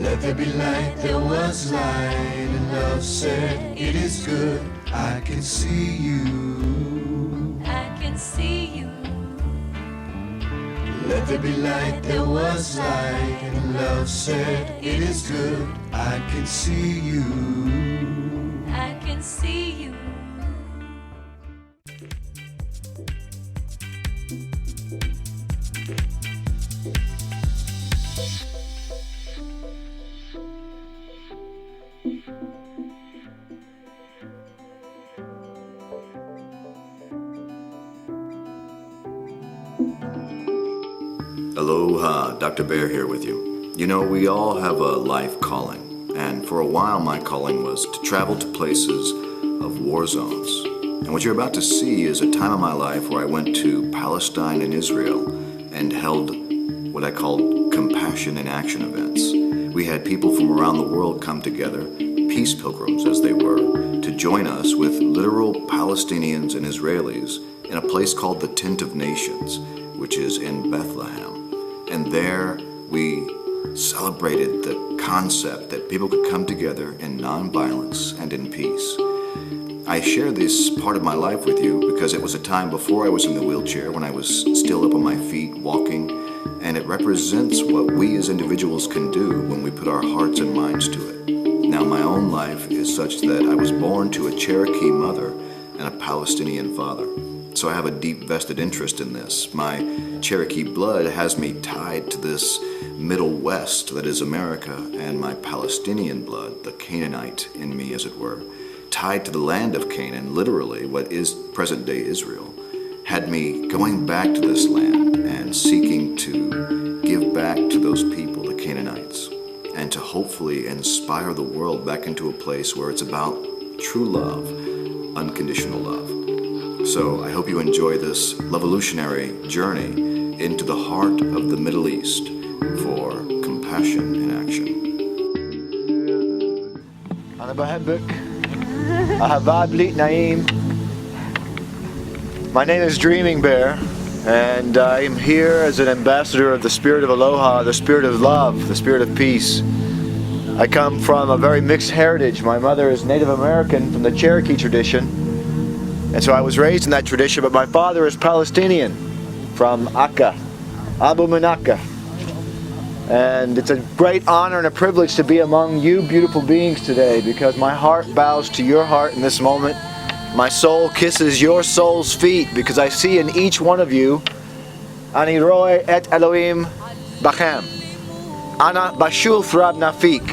Let there be light, there was light, and love said, it is good, I can see you. I can see you. Let there be light, there was light, and love said, it is good, I can see you. I can see you. Aloha, Dr. Bear here with you. You know, we all have a life calling, and for a while my calling was to travel to places of war zones. And what you're about to see is a time in my life where I went to Palestine and Israel and held what I called compassion in action events. We had people from around the world come together, peace pilgrims as they were, to join us with literal Palestinians and Israelis in a place called the Tent of Nations, which is in Bethlehem. And there we celebrated the concept that people could come together in nonviolence and in peace. I share this part of my life with you because it was a time before I was in the wheelchair, when I was still up on my feet walking, and it represents what we as individuals can do when we put our hearts and minds to it. Now, my own life is such that I was born to a Cherokee mother and a Palestinian father. So I have a deep vested interest in this. My Cherokee blood has me tied to this Middle West that is America, and my Palestinian blood, the Canaanite in me as it were, tied to the land of Canaan, literally what is present-day Israel, had me going back to this land and seeking to give back to those people, the Canaanites, and to hopefully inspire the world back into a place where it's about true love, unconditional love. So I hope you enjoy this revolutionary journey into the heart of the Middle East for compassion in action. أنا بحبك. أحباب لي نعيم. My name is DreamingBear, and I am here as an ambassador of the spirit of aloha, the spirit of love, the spirit of peace. I come from a very mixed heritage. My mother is Native American from the Cherokee tradition, and so I was raised in that tradition, but my father is Palestinian from Akka, Abu Minaka. And it's a great honor and a privilege to be among you beautiful beings today, because my heart bows to your heart in this moment. My soul kisses your soul's feet, because I see in each one of you, Ani roe et Elohim bachem. Ana bashuf rab nafik.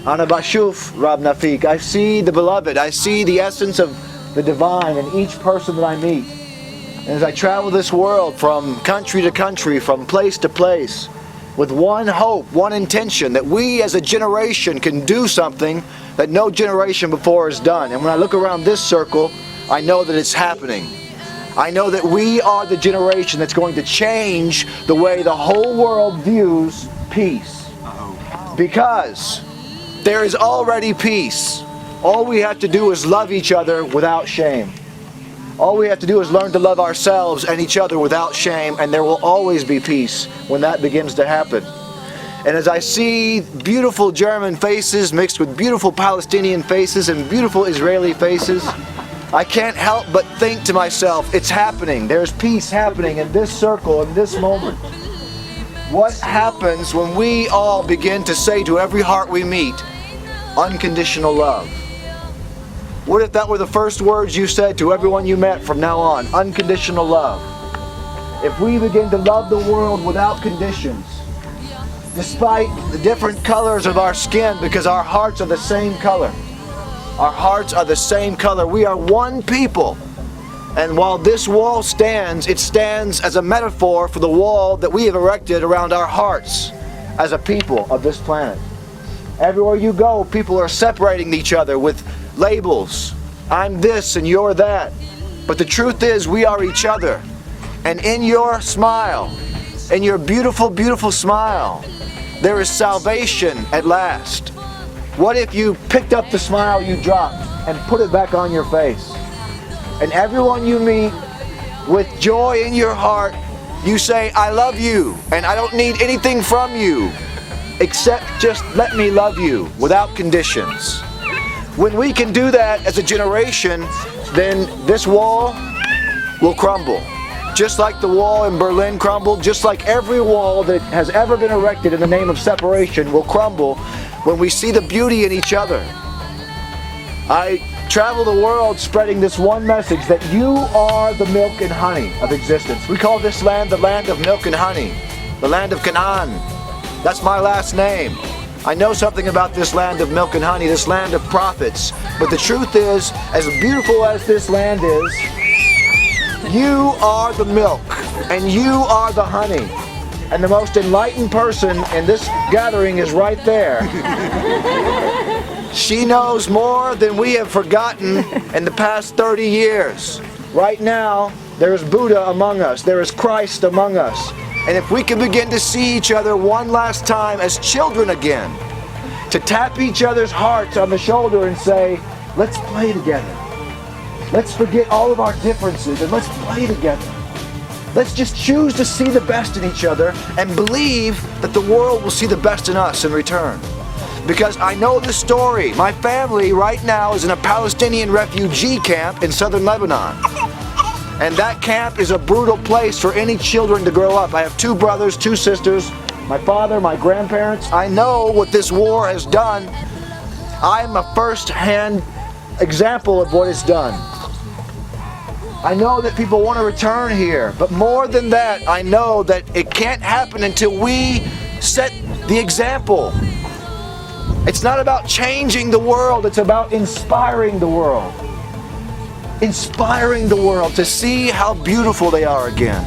Ana bashuf rab nafik. I see the beloved. I see the essence of the divine in each person that I meet. And as I travel this world from country to country, from place to place, with one hope, one intention, that we as a generation can do something that no generation before has done. And when I look around this circle, I know that it's happening. I know that we are the generation that's going to change the way the whole world views peace. Because there is already peace. All we have to do is love each other without shame. All we have to do is learn to love ourselves and each other without shame, and there will always be peace when that begins to happen. And as I see beautiful German faces mixed with beautiful Palestinian faces and beautiful Israeli faces, I can't help but think to myself, it's happening. There's peace happening in this circle, in this moment. What happens when we all begin to say to every heart we meet, unconditional love? What if that were the first words you said to everyone you met from now on? Unconditional love. If we begin to love the world without conditions, despite the different colors of our skin, because our hearts are the same color. Our hearts are the same color. We are one people. And while this wall stands, it stands as a metaphor for the wall that we have erected around our hearts as a people of this planet. Everywhere you go, people are separating each other with labels. I'm this and you're that. But the truth is, we are each other. And in your smile, in your beautiful, beautiful smile, there is salvation at last. What if you picked up the smile you dropped and put it back on your face? And everyone you meet, with joy in your heart, you say, I love you, and I don't need anything from you. except just let me love you without conditions. When we can do that as a generation, then this wall will crumble. Just like the wall in Berlin crumbled, just like every wall that has ever been erected in the name of separation will crumble when we see the beauty in each other. I travel the world spreading this one message, that you are the milk and honey of existence. We call this land the land of milk and honey, the land of Canaan. That's my last name. I know something about this land of milk and honey, this land of prophets. But the truth is, as beautiful as this land is, you are the milk and you are the honey. And the most enlightened person in this gathering is right there. She knows more than we have forgotten in the past 30 years. Right now, there is Buddha among us. There is Christ among us. And if we can begin to see each other one last time as children again, to tap each other's hearts on the shoulder and say, let's play together. Let's forget all of our differences and let's play together. Let's just choose to see the best in each other and believe that the world will see the best in us in return. Because I know the story. My family right now is in a Palestinian refugee camp in southern Lebanon. And that camp is a brutal place for any children to grow up. I have 2 brothers, 2 sisters, my father, my grandparents. I know what this war has done. I'm a first-hand example of what it's done. I know that people want to return here, but more than that, I know that it can't happen until we set the example. It's not about changing the world, it's about inspiring the world. Inspiring the world to see how beautiful they are again.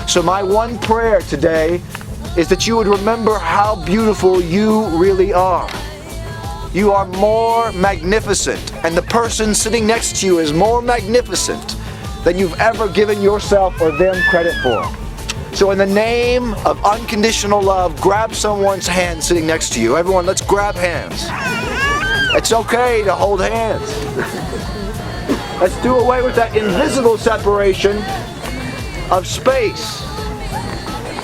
So my one prayer today is that you would remember how beautiful you really are. You are more magnificent, and the person sitting next to you is more magnificent than you've ever given yourself or them credit for. So in the name of unconditional love, grab someone's hand sitting next to you. Everyone, let's grab hands. It's okay to hold hands. Let's do away with that invisible separation of space.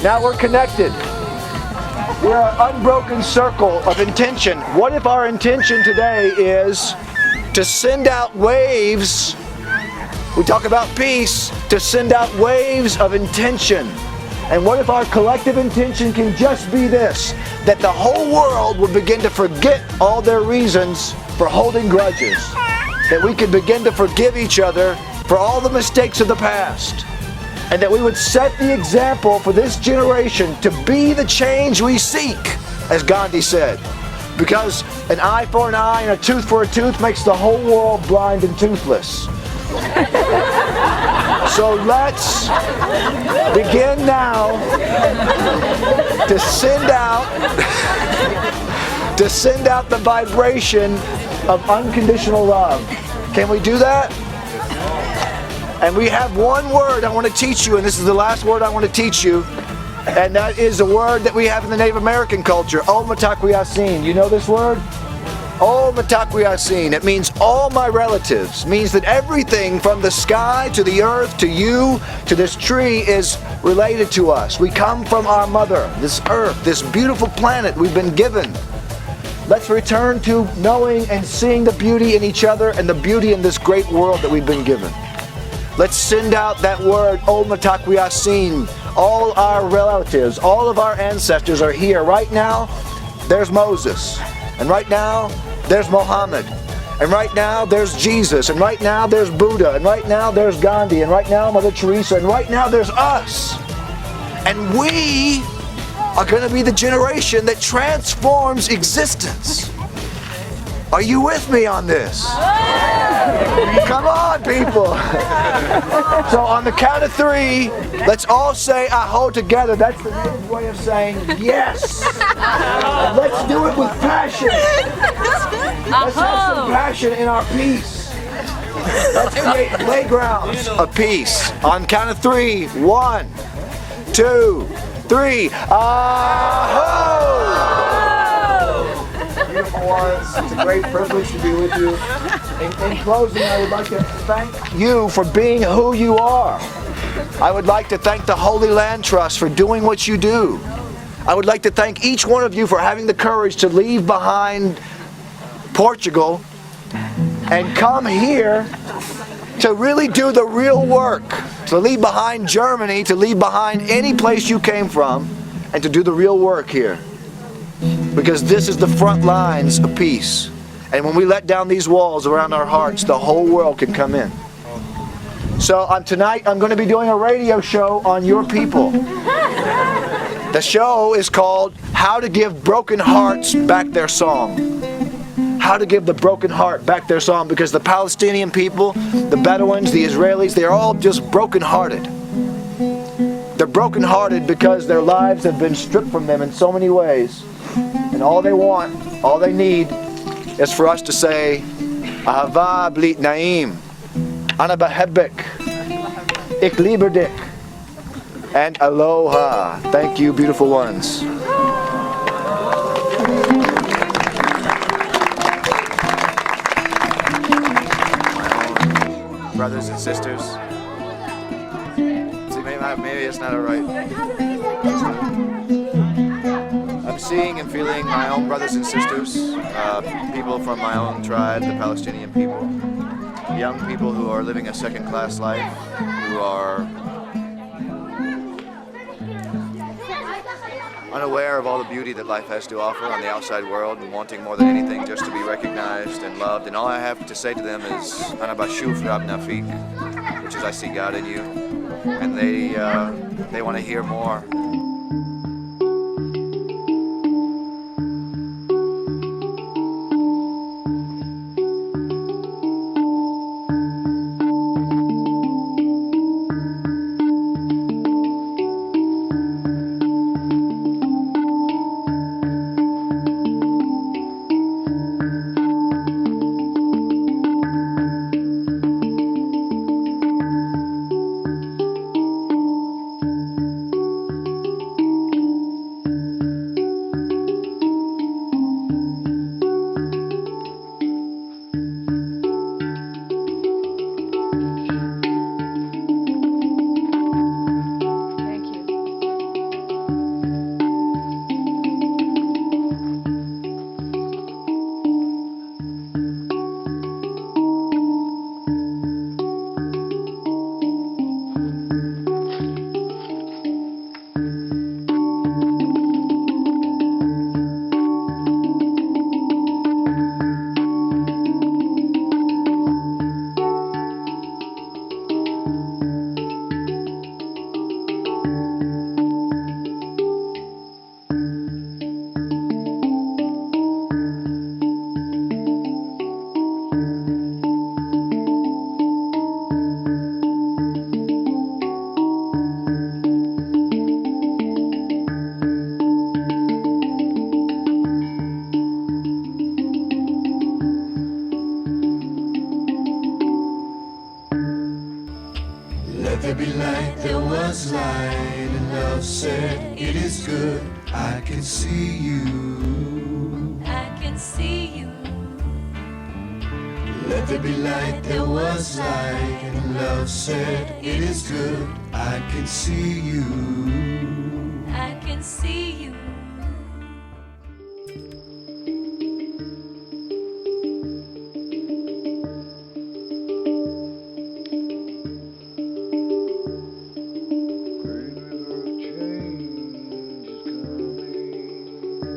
Now we're connected. We're an unbroken circle of intention. What if our intention today is to send out waves? We talk about peace, to send out waves of intention. And what if our collective intention can just be this, that the whole world will begin to forget all their reasons for holding grudges, that we can begin to forgive each other for all the mistakes of the past, and that we would set the example for this generation to be the change we seek, as Gandhi said. Because an eye for an eye and a tooth for a tooth makes the whole world blind and toothless. So let's begin now to send out the vibration of unconditional love. Can we do that? And we have one word I want to teach you, and this is the last word I want to teach you, and that is a word that we have in the Native American culture, O Matakwiasin. You know this word? O Matakwiasin. It means all my relatives. It means that everything from the sky to the earth to you to this tree is related to us. We come from our mother, this earth, this beautiful planet we've been given. Let's return to knowing and seeing the beauty in each other and the beauty in this great world that we've been given. Let's send out that word, O Matakwiasin. All our relatives, all of our ancestors are here. Right now, there's Moses. And right now, there's Muhammad. And right now, there's Jesus. And right now, there's Buddha. And right now, there's Gandhi. And right now, Mother Teresa. And right now, there's us. And we are going to be the generation that transforms existence. Are you with me on this? Come on, people. So on the count of 3, let's all say Aho together. That's the native way of saying yes. And let's do it with passion. Let's have some passion in our peace. Let's create playgrounds of peace. On count of 3, 1, 2, 3. Aho! Beautiful ones. It's a great privilege to be with you. In closing, I would like to thank you for being who you are. I would like to thank the Holy Land Trust for doing what you do. I would like to thank each one of you for having the courage to leave behind Portugal and come here to really do the real work, to leave behind Germany, to leave behind any place you came from, and to do the real work here. Because this is the front lines of peace. And when we let down these walls around our hearts, the whole world can come in. So tonight I'm going to be doing a radio show on your people. The show is called How to Give Broken Hearts Back Their Song. How to give the broken heart back their song, because the Palestinian people, the Bedouins, the Israelis, they're all just broken-hearted. They're broken-hearted because their lives have been stripped from them in so many ways. And all they want, all they need, is for us to say, Ahava blit naim, ana behebbek, ik liebe dich, and aloha. Thank you, beautiful ones. Brothers and sisters. See, maybe it's not alright. I'm seeing and feeling my own brothers and sisters, people from my own tribe, the Palestinian people, young people who are living a second-class life, who are unaware of all the beauty that life has to offer on the outside world, and wanting more than anything just to be recognized and loved. And all I have to say to them is Ana bashuf rab nafik, which is I see God in you. And they want to hear more. Let there be light, there was light, and love said, it is good, I can see you. I can see you. Let there be light, there was light, and love said, it is good, I can see you. I can see you.